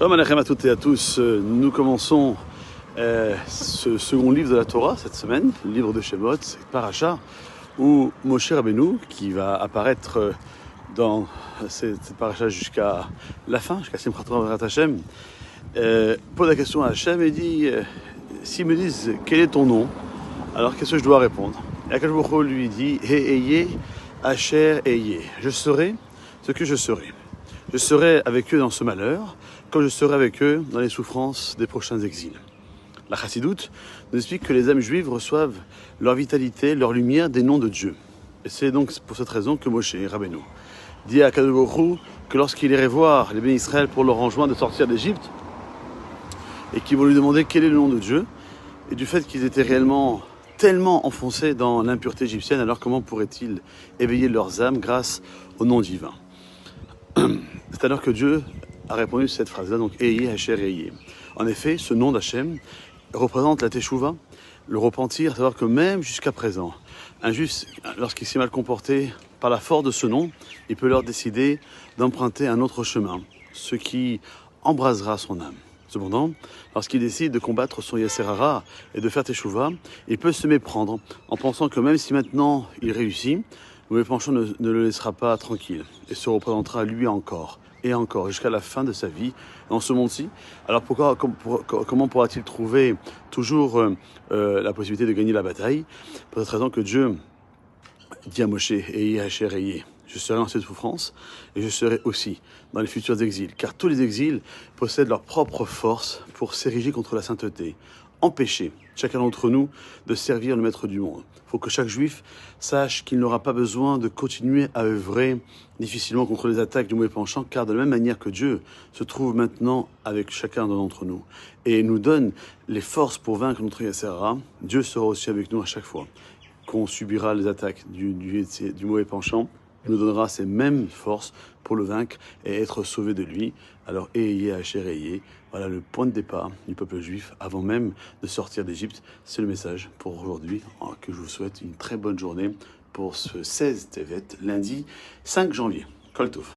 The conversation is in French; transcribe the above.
Shalom Aleichem à toutes et à tous. Nous commençons ce second livre de la Torah cette semaine, le livre de Shemot, c'est Paracha, où Moshe Rabbeinu, qui va apparaître dans cette paracha jusqu'à la fin, jusqu'à Simchat Torah V'Arat Hashem, pose la question à Hashem et dit s'ils me disent quel est ton nom, alors qu'est-ce que je dois répondre? Et Akadosh Baruch Hu lui dit Eye Asher Eye, je serai ce que je serai. Je serai avec eux dans ce malheur, comme je serai avec eux dans les souffrances des prochains exils. La Chassidoute nous explique que les âmes juives reçoivent leur vitalité, leur lumière des noms de Dieu. Et c'est donc pour cette raison que Moshe Rabbeinu dit à Akadosh Baruch Hu que lorsqu'il irait voir les bénis Israël pour leur enjoindre de sortir d'Égypte, et qu'ils vont lui demander quel est le nom de Dieu, et du fait qu'ils étaient réellement tellement enfoncés dans l'impureté égyptienne, alors comment pourraient-ils éveiller leurs âmes grâce au nom divin? C'est alors que Dieu a répondu cette phrase-là, donc Eye Asher Eye. En effet, ce nom d'Hachem représente la Teshuvah, le repentir, savoir que même jusqu'à présent, un juif, lorsqu'il s'est mal comporté, par la force de ce nom, il peut leur décider d'emprunter un autre chemin, ce qui embrasera son âme. Cependant, lorsqu'il décide de combattre son Yetzer Hara et de faire Teshuvah, il peut se méprendre en pensant que même si maintenant il réussit, le mauvais penchant ne le laissera pas tranquille et se représentera lui encore et encore jusqu'à la fin de sa vie dans ce monde-ci. Alors comment pourra-t-il trouver toujours la possibilité de gagner la bataille? Pour cette raison que Dieu dit à Moshe, Eye Asher Eye, je serai dans cette souffrance et je serai aussi dans les futurs exils, car tous les exils possèdent leur propre force pour s'ériger contre la sainteté, empêcher chacun d'entre nous de servir le maître du monde. Il faut que chaque juif sache qu'il n'aura pas besoin de continuer à œuvrer difficilement contre les attaques du mauvais penchant, car de la même manière que Dieu se trouve maintenant avec chacun d'entre nous et nous donne les forces pour vaincre notre Yetzer Hara, Dieu sera aussi avec nous à chaque fois qu'on subira les attaques du mauvais penchant. Il nous donnera ces mêmes forces pour le vaincre et être sauvé de lui. Alors, Eye Asher Eye, voilà le point de départ du peuple juif avant même de sortir d'Égypte. C'est le message pour aujourd'hui, que je vous souhaite une très bonne journée pour ce 16 Tevet, lundi 5 janvier. Kol Tov.